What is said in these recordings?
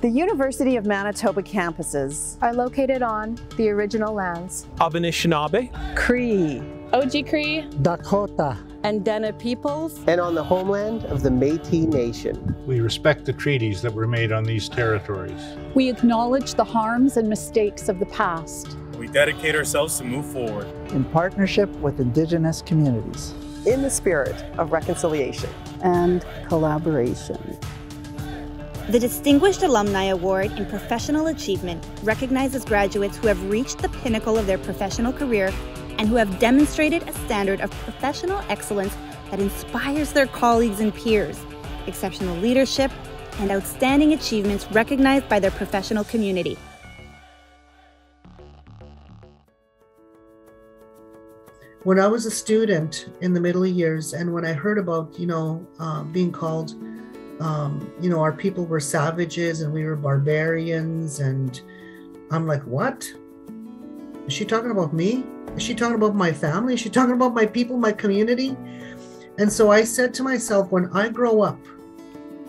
The University of Manitoba campuses are located on the original lands of Anishinaabe, Cree, Oji-Cree, Dakota, and Dene peoples, and on the homeland of the Métis Nation. We respect the treaties that were made on these territories. We acknowledge the harms and mistakes of the past. We dedicate ourselves to move forward in partnership with Indigenous communities, in the spirit of reconciliation and collaboration. The Distinguished Alumni Award in Professional Achievement recognizes graduates who have reached the pinnacle of their professional career and who have demonstrated a standard of professional excellence that inspires their colleagues and peers, exceptional leadership, and outstanding achievements recognized by their professional community. When I was a student in the middle years, and when I heard about, being called, our people were savages and we were barbarians, and I'm like, what? Is she talking about me? Is she talking about my family? Is she talking about my people, my community? And so I said to myself, when I grow up,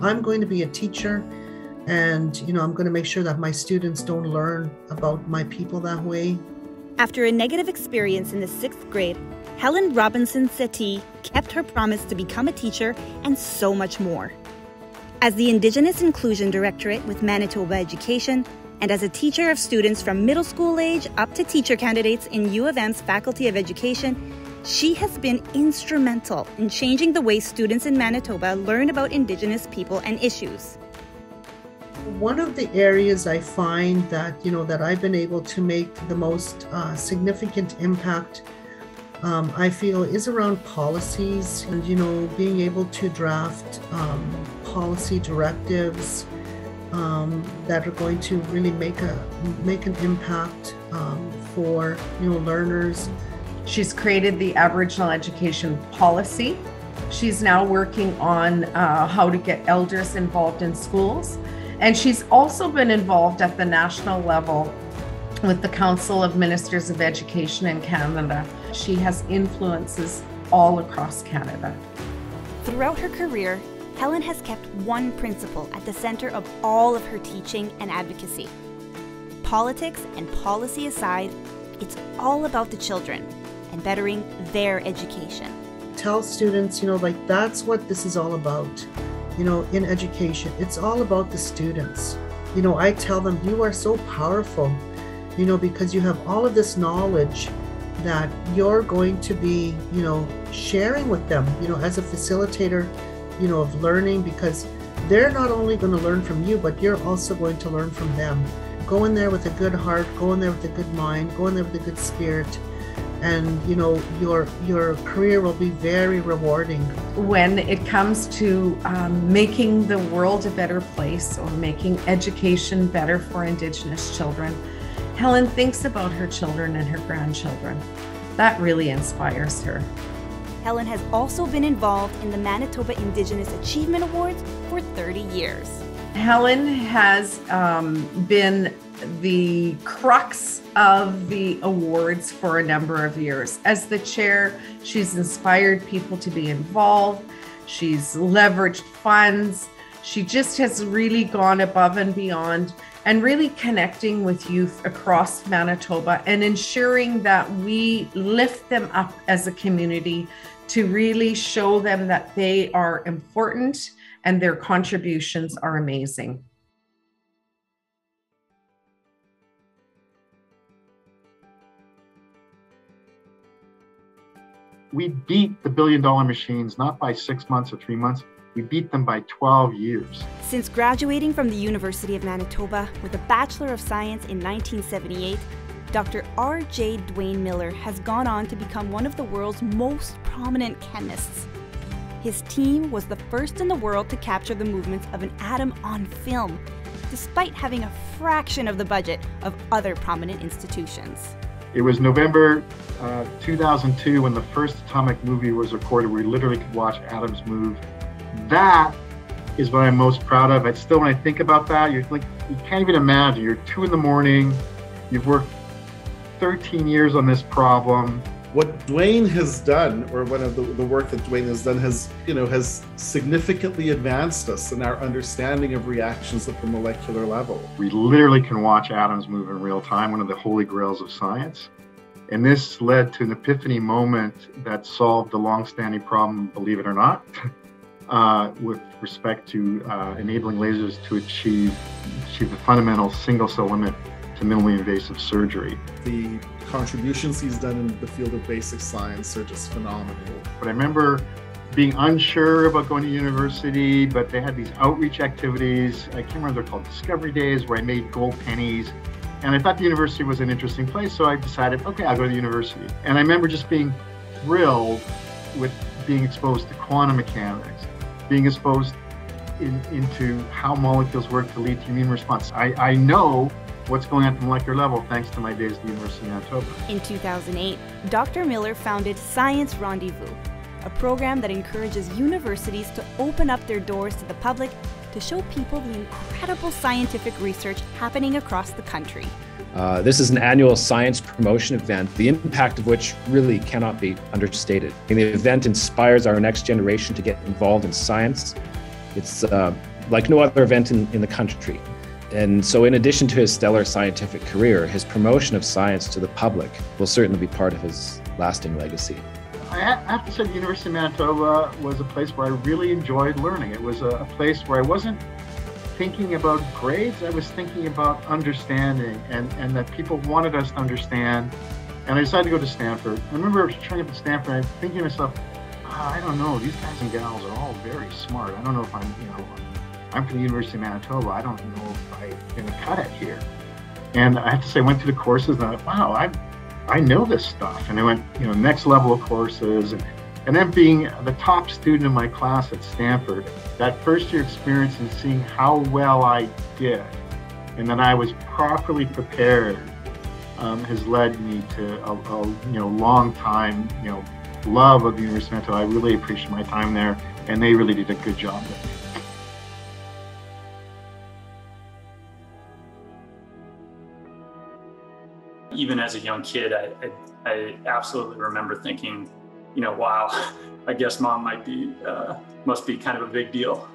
I'm going to be a teacher, and, I'm going to make sure that my students don't learn about my people that way. After a negative experience in the 6th grade, Helen Robinson-Settee kept her promise to become a teacher and so much more. As the Indigenous Inclusion Directorate with Manitoba Education, and as a teacher of students from middle school age up to teacher candidates in U of M's Faculty of Education, she has been instrumental in changing the way students in Manitoba learn about Indigenous people and issues. One of the areas I find that, that I've been able to make the most significant impact, I feel, is around policies and, being able to draft policy directives that are going to really make an impact for, learners. She's created the Aboriginal Education Policy. She's now working on how to get elders involved in schools. And she's also been involved at the national level with the Council of Ministers of Education in Canada. She has influences all across Canada. Throughout her career, Helen has kept one principle at the center of all of her teaching and advocacy. Politics and policy aside, it's all about the children and bettering their education. Tell students, that's what this is all about. In education, it's all about the students. I tell them, you are so powerful, because you have all of this knowledge that you're going to be, sharing with them, as a facilitator, of learning, because they're not only going to learn from you, but you're also going to learn from them. Go in there with a good heart, go in there with a good mind, go in there with a good spirit, and your career will be very rewarding. When it comes to making the world a better place or making education better for Indigenous children, Helen thinks about her children and her grandchildren. That really inspires her. Helen has also been involved in the Manitoba Indigenous Achievement Awards for 30 years. Helen has been the crux of the awards for a number of years. As the chair, she's inspired people to be involved. She's leveraged funds. She just has really gone above and beyond and really connecting with youth across Manitoba and ensuring that we lift them up as a community to really show them that they are important and their contributions are amazing. We beat the billion-dollar machines, not by 6 months or 3 months. We beat them by 12 years. Since graduating from the University of Manitoba with a Bachelor of Science in 1978, Dr. R.J. Dwayne Miller has gone on to become one of the world's most prominent chemists. His team was the first in the world to capture the movements of an atom on film, despite having a fraction of the budget of other prominent institutions. It was November 2002 when the first atomic movie was recorded. We literally could watch atoms move. That is what I'm most proud of. It's still, when I think about that, you're like, you can't even imagine. You're 2 in the morning, you've worked 13 years on this problem, What Dwayne has done, or one of the work that Dwayne has done, has significantly advanced us in our understanding of reactions at the molecular level. We literally can watch atoms move in real time, one of the holy grails of science. And this led to an epiphany moment that solved the long-standing problem, believe it or not, with respect to enabling lasers to achieve the fundamental single-cell limit to minimally invasive surgery. The contributions he's done in the field of basic science are just phenomenal. But I remember being unsure about going to university, but they had these outreach activities. I can't remember, they're called Discovery Days, where I made gold pennies. And I thought the university was an interesting place, so I decided, okay, I'll go to the university. And I remember just being thrilled with being exposed to quantum mechanics, being exposed into how molecules work to lead to immune response. I know what's going on at the molecular level thanks to my days at the University of Manitoba. In 2008, Dr. Miller founded Science Rendezvous, a program that encourages universities to open up their doors to the public to show people the incredible scientific research happening across the country. This is an annual science promotion event, the impact of which really cannot be understated. And the event inspires our next generation to get involved in science. It's like no other event in the country. And so in addition to his stellar scientific career, his promotion of science to the public will certainly be part of his lasting legacy. I have to say the University of Manitoba was a place where I really enjoyed learning. It was a place where I wasn't thinking about grades, I was thinking about understanding and that people wanted us to understand. And I decided to go to Stanford. I remember trying to go to Stanford and thinking to myself, I don't know, these guys and gals are all very smart. I don't know if I'm from the University of Manitoba. I don't know if I'm going to cut it here. And I have to say, I went through the courses and I thought, wow, I know this stuff. And I went, next level of courses. And then being the top student in my class at Stanford, that first year experience and seeing how well I did and that I was properly prepared has led me to a long time, love of the University of Manitoba. I really appreciate my time there, and they really did a good job with me. Even as a young kid, I absolutely remember thinking, wow, I guess mom must be kind of a big deal.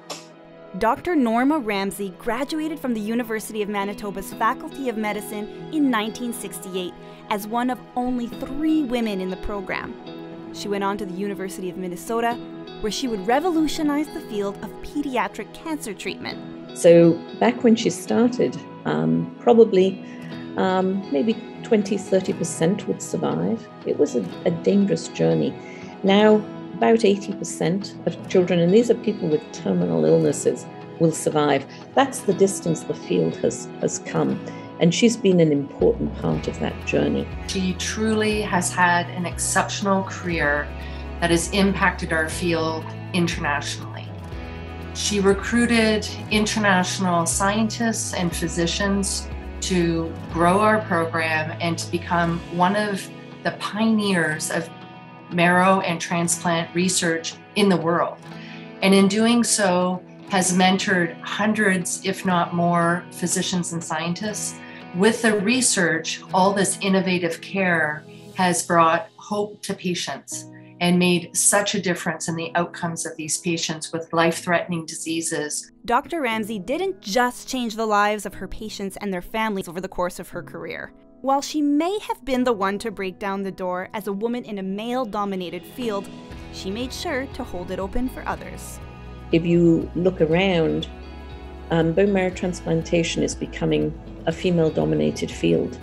Dr. Norma Ramsay graduated from the University of Manitoba's Faculty of Medicine in 1968 as one of only 3 women in the program. She went on to the University of Minnesota, where she would revolutionize the field of pediatric cancer treatment. So back when she started, probably maybe 20-30% would survive. It was a dangerous journey. Now, about 80% of children, and these are people with terminal illnesses, will survive. That's the distance the field has come. And she's been an important part of that journey. She truly has had an exceptional career that has impacted our field internationally. She recruited international scientists and physicians to grow our program and to become one of the pioneers of marrow and transplant research in the world. And in doing so, has mentored hundreds, if not more, physicians and scientists. With the research, all this innovative care has brought hope to patients and made such a difference in the outcomes of these patients with life-threatening diseases. Dr. Ramsay didn't just change the lives of her patients and their families over the course of her career. While she may have been the one to break down the door as a woman in a male-dominated field, she made sure to hold it open for others. If you look around, bone marrow transplantation is becoming a female-dominated field,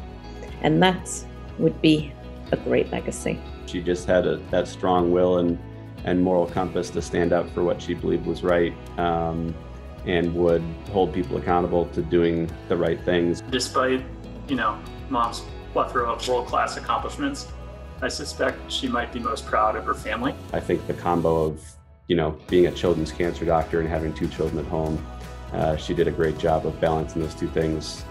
and that would be a great legacy. She just had that strong will and moral compass to stand up for what she believed was right, and would hold people accountable to doing the right things. Despite, mom's plethora of world-class accomplishments, I suspect she might be most proud of her family. I think the combo of, being a children's cancer doctor and having 2 children at home, she did a great job of balancing those 2 things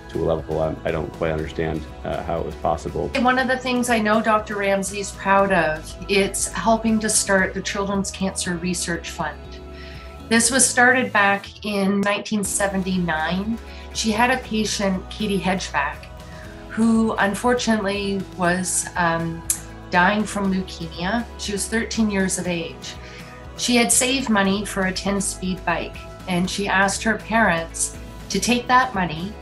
to a level I don't quite understand how it was possible. One of the things I know Dr. Ramsay's proud of, it's helping to start the Children's Cancer Research Fund. This was started back in 1979. She had a patient, Katie Hedgeback, who unfortunately was dying from leukemia. She was 13 years of age. She had saved money for a 10-speed bike, and she asked her parents to take that money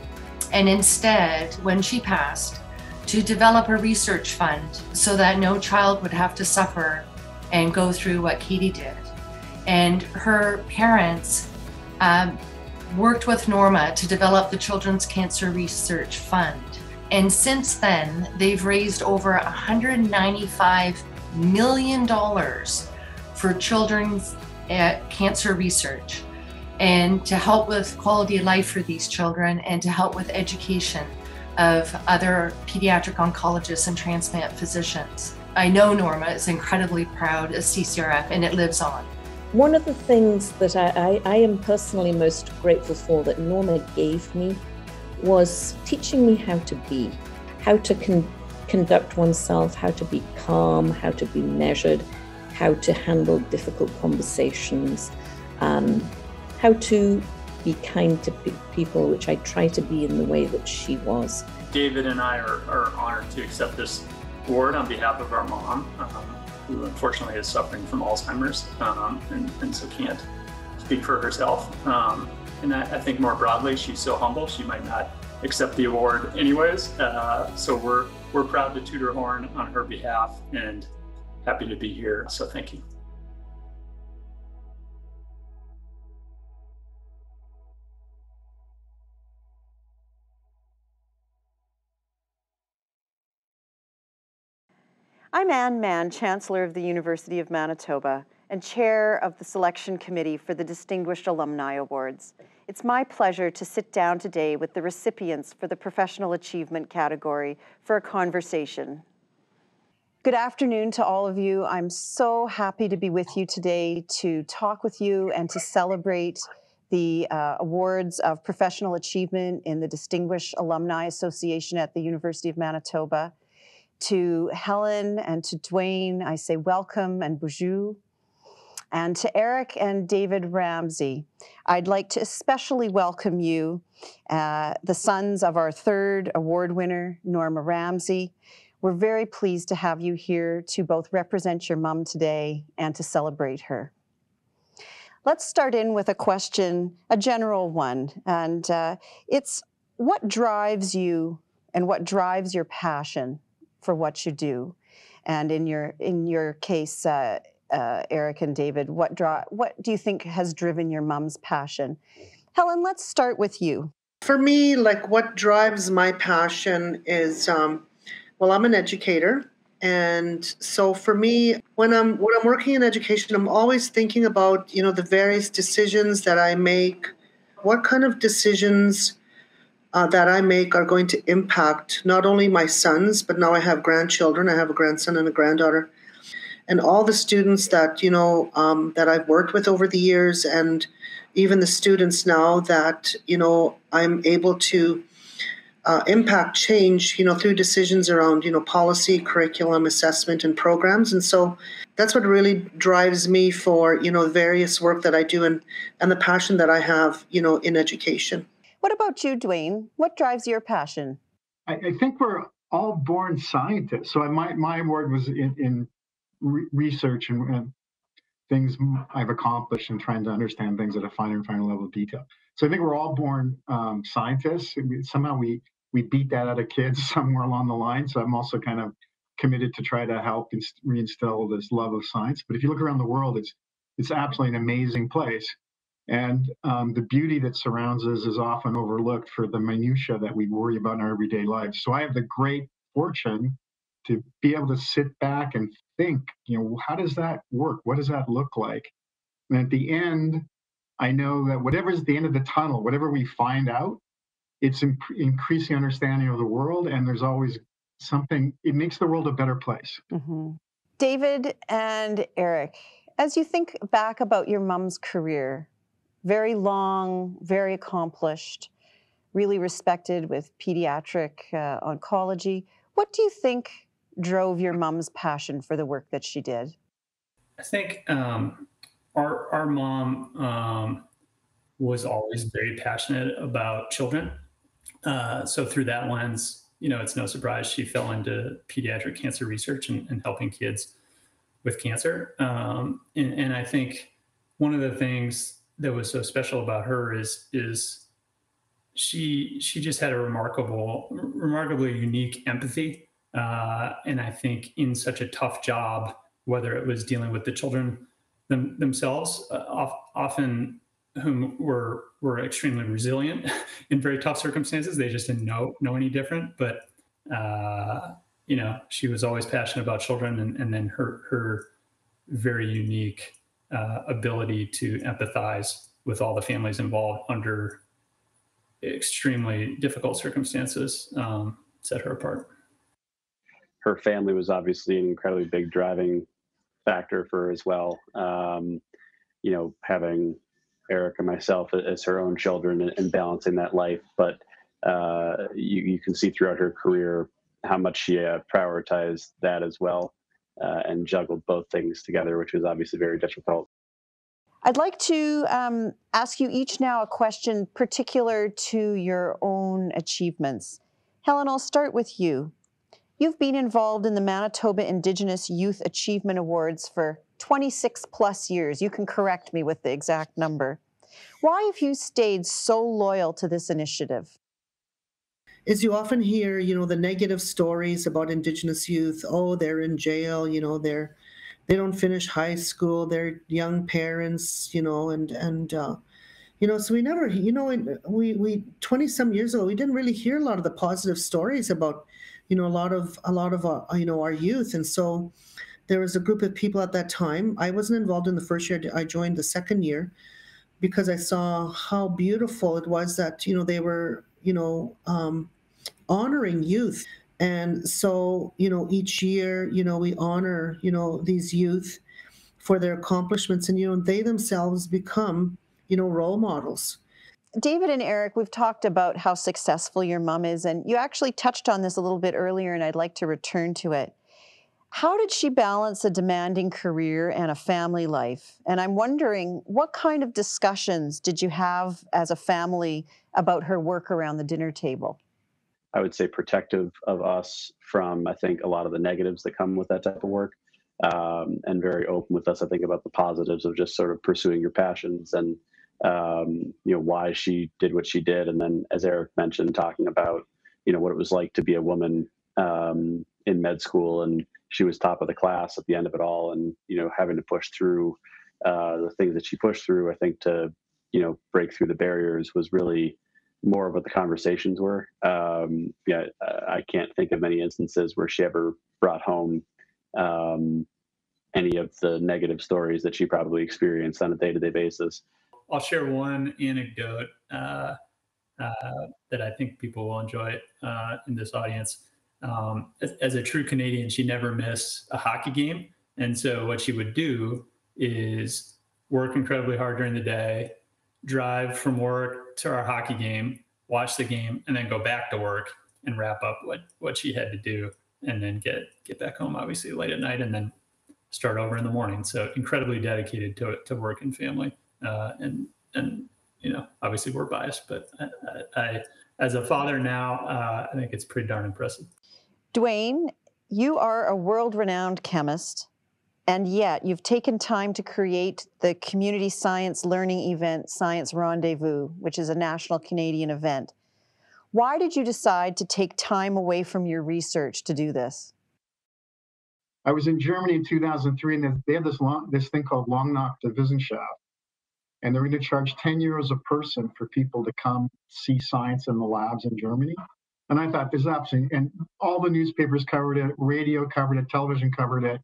and instead, when she passed, to develop a research fund so that no child would have to suffer and go through what Katie did. And her parents worked with Norma to develop the Children's Cancer Research Fund. And since then, they've raised over $195 million for children's cancer research, and to help with quality of life for these children, and to help with education of other pediatric oncologists and transplant physicians. I know Norma is incredibly proud of CCRF, and it lives on. One of the things that I am personally most grateful for that Norma gave me was teaching me how to be, how to conduct oneself, how to be calm, how to be measured, how to handle difficult conversations, how to be kind to people, which I try to be in the way that she was. David and I are honored to accept this award on behalf of our mom, who unfortunately is suffering from Alzheimer's, and so can't speak for herself. And I think more broadly, she's so humble, she might not accept the award anyways. So we're proud to toot her horn on her behalf and happy to be here. So thank you. I'm Anne Mahon, Chancellor of the University of Manitoba and Chair of the Selection Committee for the Distinguished Alumni Awards. It's my pleasure to sit down today with the recipients for the Professional Achievement category for a conversation. Good afternoon to all of you. I'm so happy to be with you today to talk with you and to celebrate the awards of professional achievement in the Distinguished Alumni Association at the University of Manitoba. To Helen and to Dwayne, I say welcome and bonjour. And to Eric and David Ramsay, I'd like to especially welcome you, the sons of our third award winner, Norma Ramsay. We're very pleased to have you here to both represent your mom today and to celebrate her. Let's start in with a question, a general one, and it's what drives you and what drives your passion for what you do? And in your case, Eric and David, what do you think has driven your mom's passion? Helen, let's start with you. For me, like what drives my passion is, well, I'm an educator. And so for me, when I'm working in education, I'm always thinking about, the various decisions that I make, what kind of decisions that I make are going to impact not only my sons, but now I have grandchildren. I have a grandson and a granddaughter, and all the students that, that I've worked with over the years, and even the students now that, I'm able to impact change, through decisions around, policy, curriculum, assessment, and programs. And so that's what really drives me for, various work that I do and the passion that I have, in education. What about you, Dwayne? What drives your passion? I think we're all born scientists. So my award was in research and things I've accomplished in trying to understand things at a finer and finer level of detail. So I think we're all born scientists. Somehow we beat that out of kids somewhere along the line. So I'm also kind of committed to try to help reinstill this love of science. But if you look around the world, it's absolutely an amazing place. And the beauty that surrounds us is often overlooked for the minutia that we worry about in our everyday lives. So I have the great fortune to be able to sit back and think, how does that work? What does that look like? And at the end, I know that whatever's at the end of the tunnel, whatever we find out, it's increasing understanding of the world. And there's always something, it makes the world a better place. Mm-hmm. David and Eric, as you think back about your mom's career, very long, very accomplished, really respected with pediatric oncology. What do you think drove your mom's passion for the work that she did? I think our mom was always very passionate about children. So through that lens, it's no surprise she fell into pediatric cancer research and helping kids with cancer. And I think one of the things that was so special about her is she just had a remarkably unique empathy. And I think in such a tough job, whether it was dealing with the children themselves, often whom were extremely resilient in very tough circumstances. They just didn't know any different. But she was always passionate about children, and then her very unique ability to empathize with all the families involved under extremely difficult circumstances set her apart. Her family was obviously an incredibly big driving factor for her as well. Having Eric and myself as her own children and balancing that life. But you can see throughout her career how much she prioritized that as well and juggled both things together, which was obviously very difficult. I'd like to ask you each now a question particular to your own achievements. Helen, I'll start with you. You've been involved in the Manitoba Indigenous Youth Achievement Awards for 26 plus years. You can correct me with the exact number. Why have you stayed so loyal to this initiative? Is you often hear, the negative stories about Indigenous youth. Oh, they're in jail, they don't finish high school, they're young parents, so we never, we 20 some years ago, we didn't really hear a lot of the positive stories about, a lot of our youth. And so there was a group of people at that time. I wasn't involved in the first year. I joined the second year because I saw how beautiful it was that, they were, honoring youth. And so, each year, we honor, these youth for their accomplishments, and, they themselves become, role models. David and Eric, we've talked about how successful your mom is, and you actually touched on this a little bit earlier, and I'd like to return to it. How did she balance a demanding career and a family life? And I'm wondering, what kind of discussions did you have as a family about her work around the dinner table? I would say protective of us from, I think, a lot of the negatives that come with that type of work, and very open with us, I think, about the positives of just sort of pursuing your passions and, why she did what she did. And then, as Eric mentioned, talking about, what it was like to be a woman in med school, and she was top of the class at the end of it all, and, having to push through the things that she pushed through, I think, to, break through the barriers was really more of what the conversations were. I can't think of many instances where she ever brought home any of the negative stories that she probably experienced on a day-to-day basis. I'll share one anecdote that I think people will enjoy in this audience. As a true Canadian, she never missed a hockey game. And so what she would do is work incredibly hard during the day, drive from work to our hockey game, watch the game, and then go back to work and wrap up what she had to do, and then get back home, obviously, late at night, and then start over in the morning. So incredibly dedicated to work and family. And obviously we're biased, but I as a father now, I think it's pretty darn impressive. Dwayne, you are a world-renowned chemist, and yet you've taken time to create the community science learning event, Science Rendezvous, which is a national Canadian event. Why did you decide to take time away from your research to do this? I was in Germany in 2003, and they had this thing called Long Nacht der Wissenschaft, and they're going to charge 10 euros a person for people to come see science in the labs in Germany. And I thought, this is absolutely, and all the newspapers covered it, radio covered it, television covered it.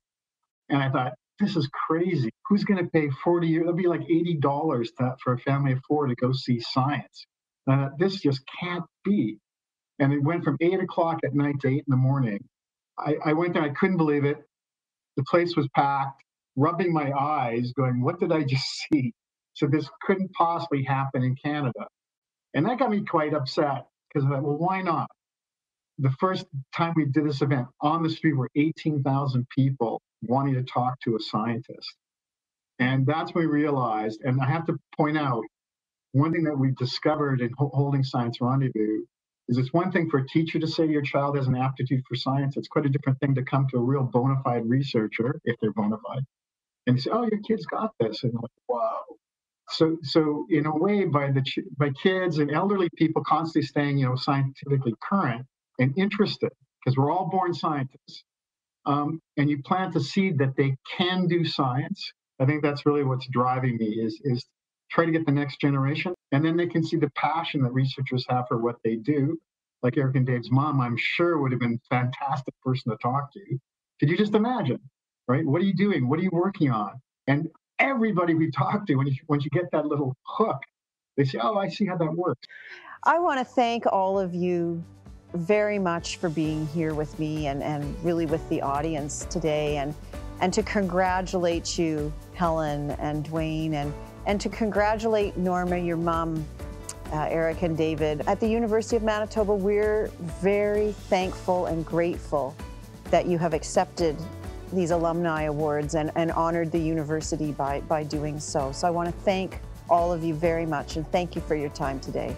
And I thought, this is crazy. Who's going to pay 40 euros? That'd be like $80 for a family of four to go see science. And I thought, this just can't be. And it went from 8 o'clock at night to 8 in the morning. I went there, I couldn't believe it. The place was packed, rubbing my eyes, going, what did I just see? So this couldn't possibly happen in Canada. And that got me quite upset, because I thought, well, why not? The first time we did this event, on the street were 18,000 people wanting to talk to a scientist. And that's when we realized, and I have to point out, one thing that we discovered in holding Science Rendezvous Because it's one thing for a teacher to say your child has an aptitude for science. It's quite a different thing to come to a real bona fide researcher, if they're bona fide, and say, "Oh, your kid's got this," and like, wow. So in a way, by kids and elderly people constantly staying, scientifically current and interested, because we're all born scientists, and you plant the seed that they can do science. I think that's really what's driving me is try to get the next generation, and then they can see the passion that researchers have for what they do. Like Eric and Dave's mom, I'm sure would have been a fantastic person to talk to. Could you just imagine, right? What are you doing? What are you working on? And everybody we talk to, when you get that little hook, they say, "Oh, I see how that works." I want to thank all of you very much for being here with me and really with the audience today, and to congratulate you, Helen and Dwayne, and to congratulate Norma, your mom, Eric and David. At the University of Manitoba, we're very thankful and grateful that you have accepted these alumni awards and honored the university by doing so. So I want to thank all of you very much, and thank you for your time today.